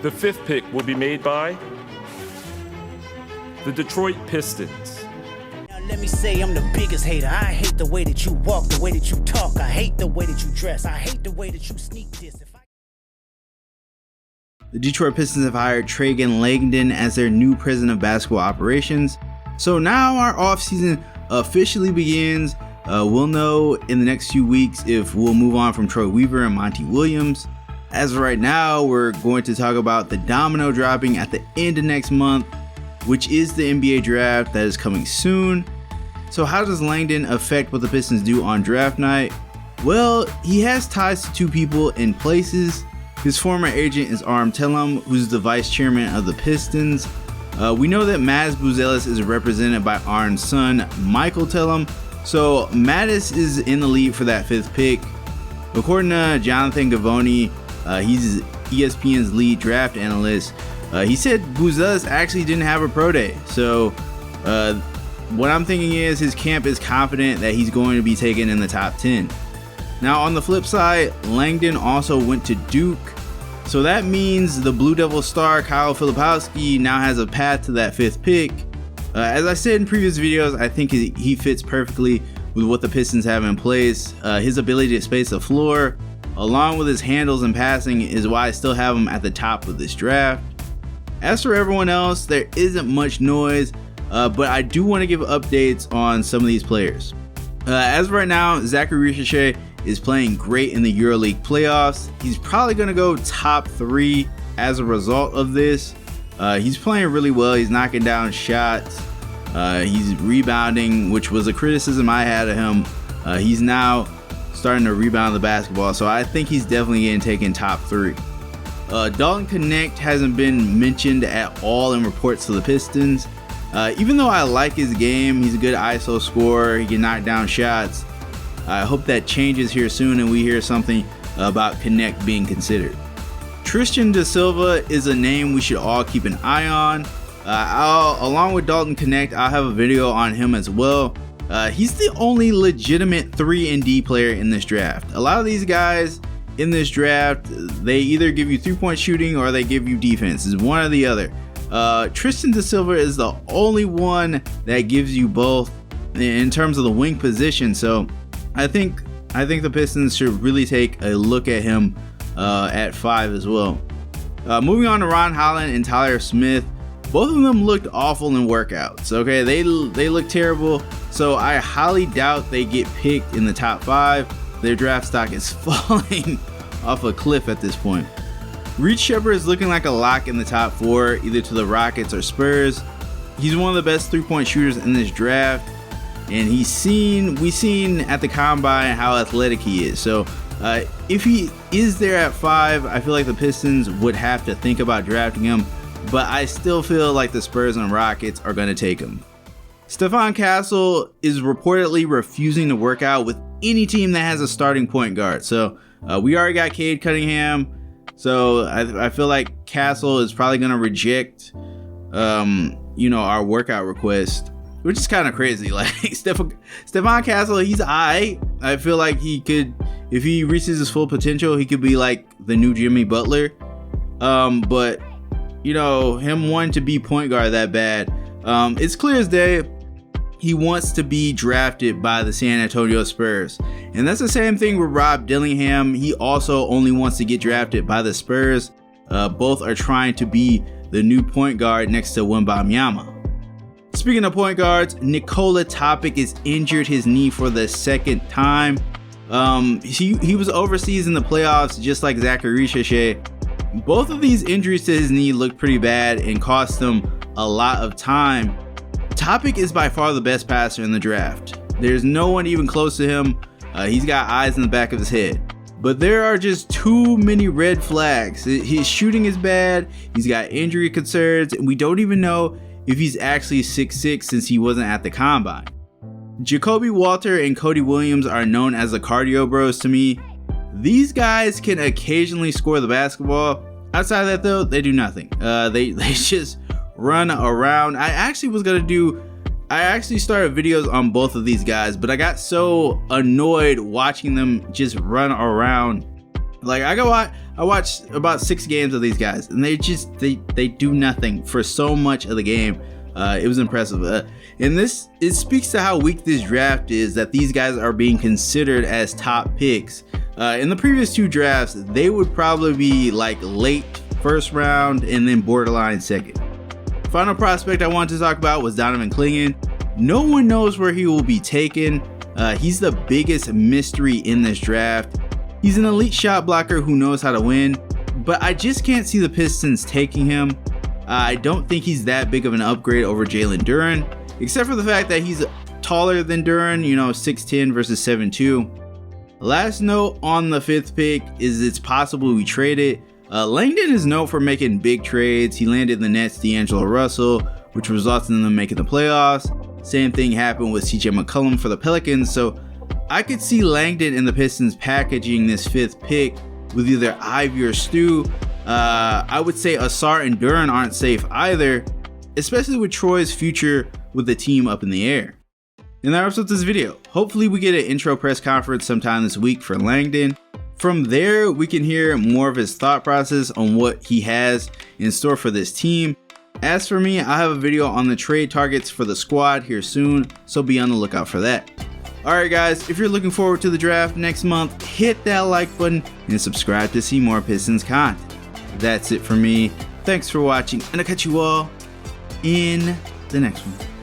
The fifth pick will be made by the Detroit Pistons. Now let me say I'm the biggest hater. I hate the way that you walk, the way that you talk. I hate the way that you dress. I hate the way that you sneak this. The Detroit Pistons have hired Trajan Langdon as their new president of basketball operations. So now our offseason officially begins. We'll know in the next few weeks if we'll move on from Troy Weaver and Monty Williams. As of right now, we're going to talk about the domino dropping at the end of next month, which is the NBA draft that is coming soon. So how does Langdon affect what the Pistons do on draft night? Well, he has ties to two people in places. His former agent is Aram Telem, who's the vice chairman of the Pistons. We know that Maz Buzelis is represented by Aram's son, Michael Telem. So Mattis is in the lead for that fifth pick. According to Jonathan Gavoni, he's ESPN's lead draft analyst. He said Buzelis actually didn't have a pro day. So what I'm thinking is his camp is confident that he's going to be taken in the top 10. Now on the flip side, Langdon also went to Duke. So that means the Blue Devil star Kyle Filipowski now has a path to that fifth pick. As I said in previous videos, I think he fits perfectly with what the Pistons have in place. His ability to space the floor, along with his handles and passing, is why I still have him at the top of this draft. As for everyone else, there isn't much noise, but I do want to give updates on some of these players. As of right now, Zachary Ricochet is playing great in the EuroLeague playoffs. He's probably going to go top 3 as a result of this. He's playing really well. He's knocking down shots. He's rebounding, which was a criticism I had of him. He's now starting to rebound the basketball, so I think he's definitely getting taken top 3. Dalton Connect hasn't been mentioned at all in reports to the Pistons. Even though I like his game, he's a good ISO scorer. He can knock down shots. I hope that changes here soon and we hear something about Connect being considered. Tristan Da Silva is a name we should all keep an eye on. Along with Dalton Connect, I'll have a video on him as well. He's the only legitimate 3-and-D player in this draft. A lot of these guys in this draft, they either give you 3-point shooting or they give you defense. It's one or the other. Tristan Da Silva is the only one that gives you both in terms of the wing position. So I think the Pistons should really take a look at him at 5 as well. Moving on to Ron Holland and Tyler Smith. Both of them looked awful in workouts. Okay, they look terrible. So I highly doubt they get picked in the top 5. Their draft stock is falling off a cliff at this point. Reed Sheppard is looking like a lock in the top 4, either to the Rockets or Spurs. He's one of the best 3-point shooters in this draft. And we've seen at the combine how athletic he is. So if he is there at 5, I feel like the Pistons would have to think about drafting him. But I still feel like the Spurs and Rockets are going to take him. Stephon Castle is reportedly refusing to work out with any team that has a starting point guard. So we already got Cade Cunningham. So I feel like Castle is probably going to reject our workout request. Which is kind of crazy. Like Stephon Castle, he's alright. I feel like he could, if he reaches his full potential, he could be like the new Jimmy Butler. But him wanting to be point guard that bad, it's clear as day he wants to be drafted by the San Antonio Spurs. And that's the same thing with Rob Dillingham. He also only wants to get drafted by the Spurs. Both are trying to be the new point guard next to Wembanyama. Speaking of point guards, Nikola Topic is injured his knee for the second time. He was overseas in the playoffs just like Zachary Ricochet. Both of these injuries to his knee looked pretty bad and cost him a lot of time. Topic is by far the best passer in the draft. There's no one even close to him. He's got eyes in the back of his head. But there are just too many red flags. His shooting is bad. He's got injury concerns. And we don't even know if he's actually 6'6" since he wasn't at the combine. Jacoby Walter and Cody Williams are known as the cardio bros to me. These guys can occasionally score the basketball. Outside of that though, they do nothing. They just run around. I actually started videos on both of these guys, but I got so annoyed watching them just run around. Like I watched about 6 games of these guys, and they do nothing for so much of the game. It was impressive. And it speaks to how weak this draft is, that these guys are being considered as top picks. In the previous 2 drafts, they would probably be like late first round and then borderline second. Final prospect I wanted to talk about was Donovan Clingan. No one knows where he will be taken. He's the biggest mystery in this draft. He's an elite shot blocker who knows how to win, but I just can't see the Pistons taking him. I don't think he's that big of an upgrade over Jalen Duren, except for the fact that he's taller than Duren, 6'10 versus 7'2. Last note on the 5th pick is it's possible we trade it. Langdon is known for making big trades. He landed the Nets D'Angelo Russell, which resulted in them making the playoffs. Same thing happened with CJ McCollum for the Pelicans, so I could see Langdon and the Pistons packaging this 5th pick with either Ivy or Stu. I would say Asar and Duren aren't safe either, especially with Troy's future with the team up in the air. And that wraps up this video. Hopefully we get an intro press conference sometime this week for Langdon. From there, we can hear more of his thought process on what he has in store for this team. As for me, I have a video on the trade targets for the squad here soon, so be on the lookout for that. Alright guys, if you're looking forward to the draft next month, hit that like button and subscribe to see more Pistons content. That's it for me. Thanks for watching, and I'll catch you all in the next one.